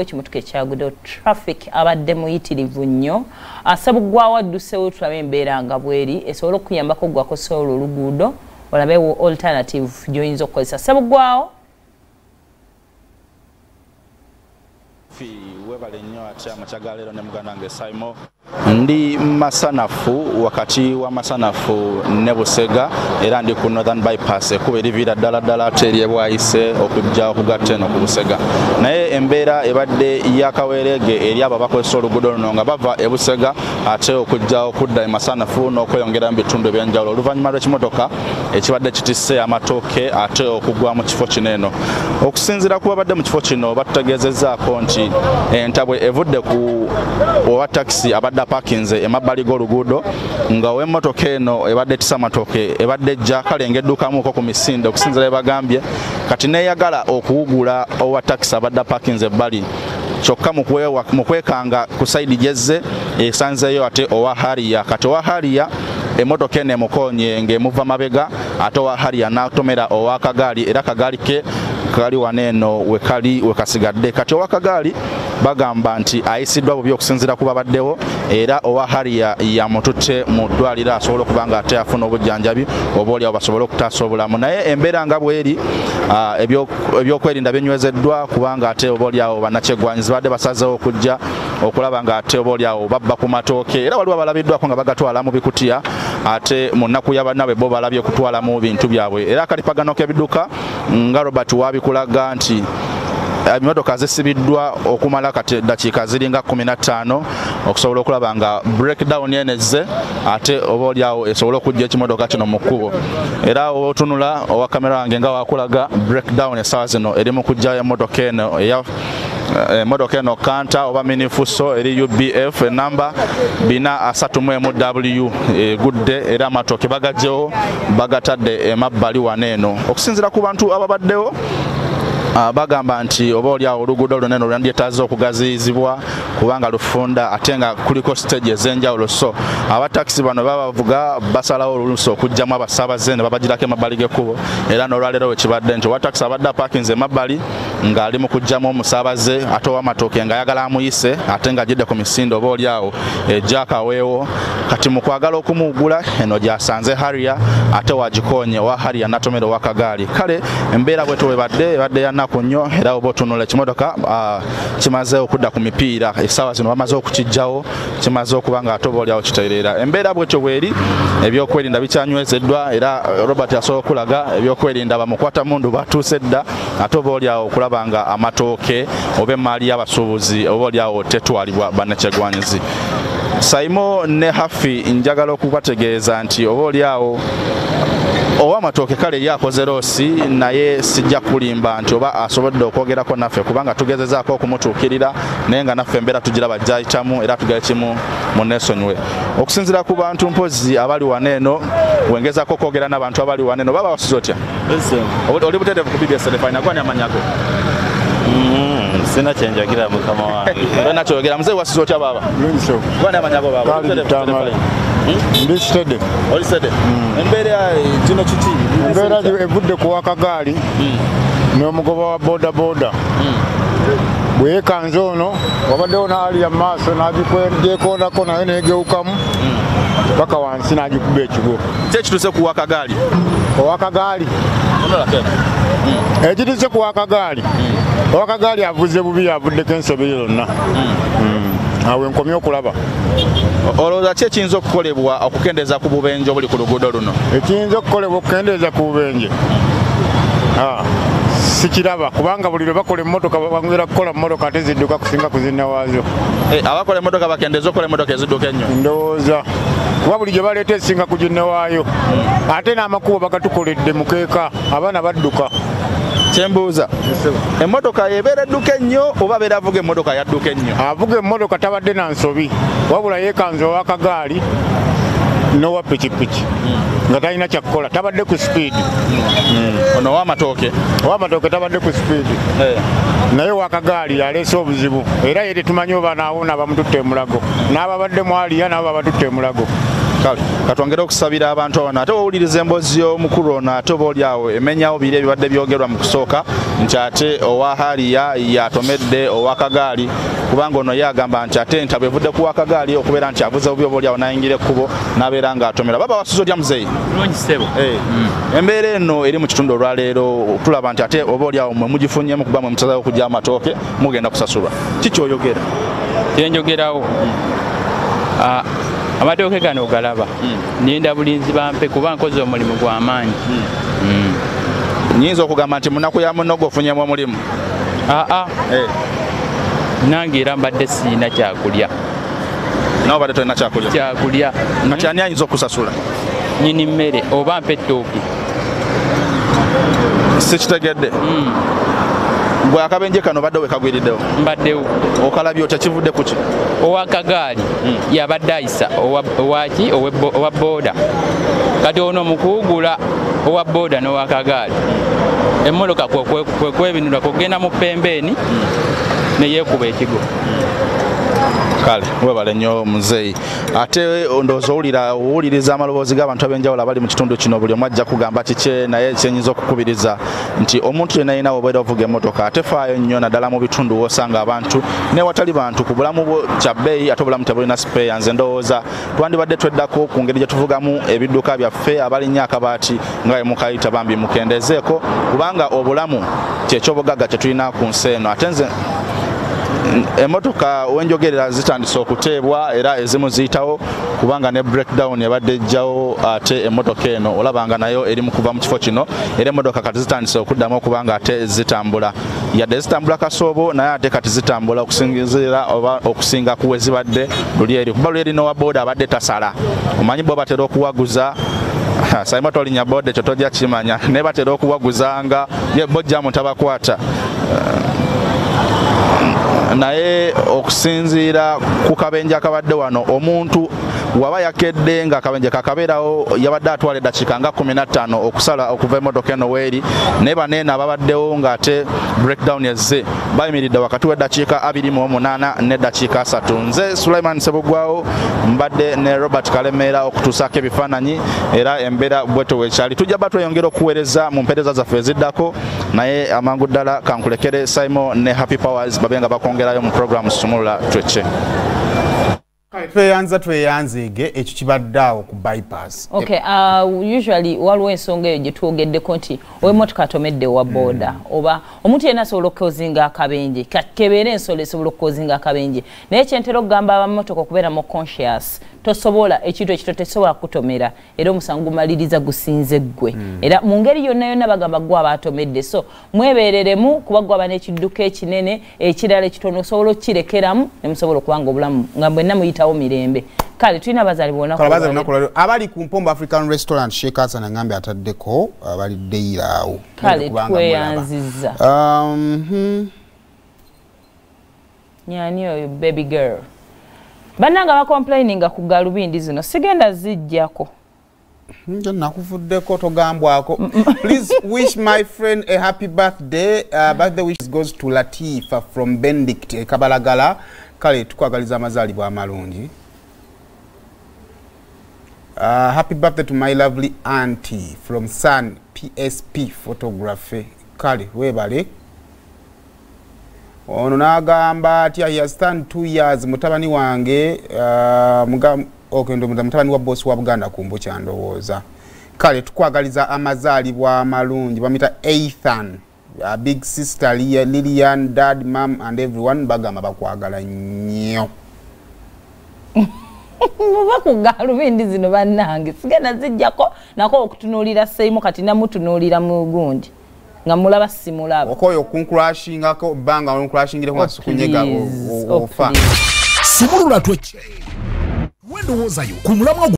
Ekimotoka ekyagudde traffic abadde muyitirivu nnyo asabugwawo addusewo tulabe embeera nga bweri esobola okuyambako gwakosa olwo oluguudo olabewo alternative gy'oyinza okukozesa sabugwawo webale nnyo ate amakyagaleero ne muganda nge Saimo ndi Masanafu wakati wa Masanafu ne Busega era ndi ku Northern Bypass ekuba erivira ddala ate eryebwayise okujja okugatta eno ku Busega naye embeera ebadde yakaweerege eri abo abakozesa oluguudo luno nga bava e Busega ate okujja okudda e Masanafu n'okweyongera mu bitundu ebyenjawulo oluvannyuma lw'ekimotoka ekibadde kitisse amatooke ate okugwa mu kifo kino eno okusinziira ku babadde mu kifo kino batutegeezezzaako nti entabwe evudde ku owa taxi abadde parkinze emabbali g'oluguudo nga ow'emmotoka eno ebadde tisa matooke ebadde ejja kalengeddukamuko ku misinde okusinziira ebagambye kati neeyagala okuwugula owa taxi abadde parkinze ebbali kyokka mu kwekanga ku sayidi gyezze esanzeeyo ate owa hariya kati owa hariya emmotoka eno emukoonye ng'emuva mabega ate owa hariya n'atomera owa kagaali era kagaali ke kali waneeno wekasigadde kati owa kagaali bagamba nti ayisiddwa bubi okusinziira ku babaddewo era owa hariya yamututte mu ddwaliro asobola okuba nga ate afuna obujjanjabi obaolyawo basobole okutaasa obulamu naye embeera nga bweri ebyokwerinda binywezeddwa kubanga ate obaolyawo bannakyegwanyizi badde basazeewo okujja okulaba nga ate obaolyawo babba ku matooke era waliwo balabiddwako nga bagatwala mu bikutiya ate mu nnaku yabannaabwe bo balabye kutwalamu bintu byabwe era akalipagano k'ebidduka nga Robert wabikulaga nti emmotoka zisibiddwa okumala kati dakiika ziringa 15 okusobola okulaba nga breakdown yenezze ate obaolyawo esobola okujja ekimotoka kino mu kkubo era otunula owa kamera wange nga wakulaga breakdown essaawa zino eri mu kujja emmotoka eno emmotoka eno kanta oba minifuso eri UBF enamba 431W egudde era amatooke bagagyewo bagatadde emabbali waneeno okusinziira ku bantu ababaddewo bagamba nti obaolyawo oluguudo lunene lwandyetaaze okugaziyizibwa kubanga lufunda ate nga kuliko stage ez'enjawulo so abatakisi bano babavuga basalawo oluusi okugjamu abasaabaze ne babagirako emabbali g'ekkubo era n'olwaleero wekibadde nti owatakisi abadde aparkinze emabbali ng'ali mu kugjamu omusaabaze ate ow'amatooke ng'ayagala amuyise ate ng'agidde ku misinde obaolyawo ejjakaweewo kati mu kwagala okumuwugula eno gyasanze hariya ate wagikoonye owa hariya natomera owa kagaali kale embeera bwetu ebadde yanaku nnyo era oba otunula ekimotoka kimaze okudda ku mipiira essaawa zino bamaze okukijjawo kimaze okuba nga ate obaolyawo kitereera embeera bwetyo bweri ebyokwerinda bikyanywezeddwa era Robert yasobola okulaga ebyokwerinda bamukwatamundu batuuse dda ate obaolyawo okulaba nga amatooke oba emaali y'abasuubuzi obaolyawo tetwalibwa bannakyegwanyizi Saimo ne Hafi njagala okubategeeza nti obaolyawo ow'amatooke kale yakoze loosi naye sijja kulimba nti oba asobodde okwogerako naffe kubanga tugezezaako okumutuukirira naye nga naffe embeera tugiraba gyayitamu era tugere kimu mu neesonyiwe okusinziira ku bantu mpozi abali waneeno wengezaako okwogera n'abantu abali waneeno baba wasuze otya oli buteetevu ku BBS telefoni agwani amanyago sina kyenjagira mukama wange wena kyogera muzee wasuze otya baba gwani amanyago baba ndi stede oli stede embeera kino kiti embeera evudde ku wakagaali n'omugoba wa boda bweyekanze ono wabaddewo n'aliya mu maaso n'agikondako naye neegewukamu paka wansi n'agikuba ekigo kyekituse ku wakagaali owakagaali ekituse ku wakagaali owakagaali avuze bubi yavuddeko ensobi yonna awe nkomye okulaba olowooza ki ekiyinza okukolebwa okukendeeza ku bubenje obuli ku luguudo luno ekiyinza okukolebwa okukendeeza ku bubenje sikiraba kubanga buli lwe bakola emmotoka bangera kukola emmotoka ate zidduka kusinga kuzinna waazo abakola emmotoka bakendeeza okukola emmotoka ezidduka ennyo ndowooza kuba buli gye baleeta esinga kuginna waayo ate n'amakubo bagatukoledde mukeeka abaana badduka kyembuuza emmotoka yebeera edduka ennyo oba abeera avuga emmotoka yadduka ennyo avuga emmotoka tabadde na nsobi wabula yeekanze ow'akagaali n'owa pikipiki nga talina kyakukola tabadde ku sipiidi ono ow'amatooke tabadde ku sipiidi naye wakagaali aleese obuzibu era ye tetumanyi oba naawona bamututte emulago n'ababadde mwaliya nabo babatutte emulago kale katwongere okusabira abantu abana ate owuliriza emboozi y'omukulu ono ate oba oliawo emenyawo biri ebibadde byogerwa mu kusooka nti ate owa haliya yatomedde owa kagaali kubanga ono yagamba nti ate entabo evudde ku wakagaali okubeera nti avuze bubi oba oliawo nayingira ekkubo n'abeera ng'atomera baba wasuza otya muzeeyi embeera eno eri mu kitundu olwaleero tulaba nti ate oba oliawo mwe mugifunyemu kuba mwe musazawo okujja amatooke mugenda kusasulwa kikyoyogera kyenjogerawo amatooke gano ogalaba ninda bulinzi bampe kuba nkoze omulimu gw'amaanyi nyinza okugamba nti munaku ya munogo ofunyemu omulimu nange era mbadde siina kyakulya nawe badde tolina kyakulya kati ani ayinza okusasula nyini mmere oba mpe ettooke sikitegedde gwe akabenje kano badde wekagwiriddewo mbaddewo okalabye otya kivudde kuki owakagaali yabadde ayisa owaki owa booda kati ono omukuugula owa booda n'owakagaali emmoloka kwekwebinula kugenda mu pembeeni neyeekuba ekigo kale webale nnyo muzeeyi ate ndowooza owuliriza amaloboozi g'abantu ab'enjawulo abali mu kitundu kino buli omu ajja kugamba kikye naye kyenyinza okukubiriza nti omuntu yenna yina obeera ovuga emmotoka ate faayo nnyo naddala mu bitundu wosanga abantu newatali bantu ku bulamu bwo kya bbeeyi ate obulamu tebulina sipeeya nze ndowooza twandibadde tweddako ku ngeri gye tuvugamu ebidduka byaffe abalinnya akabaati nga bwe mukayita bambi mukendezeeko kubanga obulamu kyekyobugagga kye tulina ku nsi eno ate nze emotoka wenjogerera zitandise okuteebwa era ezimu ziyitawo kubanga ne breakdown yabadde ejjawo ate emotoka eno olabanga nayo eri mu kuva mu kifo kino era emotoka kati zitandise okuddamu okubanga ate zitambula yadde zitambula kasoobo naye ate kati zitambula okusinzira oba okusinga kuwe zibadde luli eri kuba luli n'owa booda abadde tasala omanyi bo batera okuwaguza sayima tolinya booda ekyo tojja kimanya naye batera okuwaguzanga ye bojjamu tabakwata naye okusinziira ku kabenje akabadde wano omuntu waba yakedde nga akabenje kakabeerawo yabadde atwala eddakiika nga 15 okusala okuva emmotoka eno weeri naye baneena ababaddewo ng'ate breakdown ezze bayimiridde wakati w'eddakiika 28 n'eddakiika 3 nze Sulaiman Sebugwawo mbadde ne Robert Kalemeera okutuusaako ebifaananyi era embeera bwetyo weekyali tujja ba tweyongera okuweereza mu mpeereza zaffe eziddako naye amangu ddala kankulekere Simon ne Happy Powers babe nga bakongerayo mu programu Sumulula Twece tweyanzege ekyo kibaddeawo ku bypass. Okay, usually waliwo ensonga eyo gye twogeddeko nti ow'emmotoka atomedde wa booda oba omuntu yenna asobola okukozinga akabenje kebeera ensolo esobola okukozinga akabenje naye kyentera okugamba abammotoka okubeera mu conscious tosobola ekintu ekito tesobola kutomera era omusango gumaliriza gusinze ggwe era mu ngeri yonna yonna bagamba gwe aba atomedde so mwebeereremu kuba gwe aba n'ekidduka ekinene ekirala ekitono osobola okukirekeramu ne musobola okubanga obulamu nga mwenna muyitawo mirembe kale tulina bazaali bonaku abali ku Mpombo African Restaurant Sheikh Hassan angambe ataddeko abalidde iraawo kale tweyanziza nyani oyo baby girl bannanga bakomplaininga ku galubindi zino sigenda zijjako nje nakuvuddeko togambwako. Please wish my friend a happy birthday. Birthday wish goes to Latifa from Benedict Kabalagala. Kale tukwagaliza amazaalibwa amalungi. Happy birthday to my lovely auntie from Sun PSP Photography. Kale webale. Ono nagamba ati he has done 2 years mutabani wange okay ndo mutabani wa boss wa Buganda kumbo kyandowooza. Kale tukwagaliza amazaalibwa amalungi bamita Ethan, big sister Lillian, dad, mom and everyone bagamba bakwagala nnyo. Muba ku galubindi zino bannange sigenda zijjako nako okutunuulira Seimo kati namutunuulira mu gundi nga mulaba simulaba okoyo kunkrashinga ko banga onkrashingire kwa sukunyega ofa Sumulula Twece wendo wozayo kumulama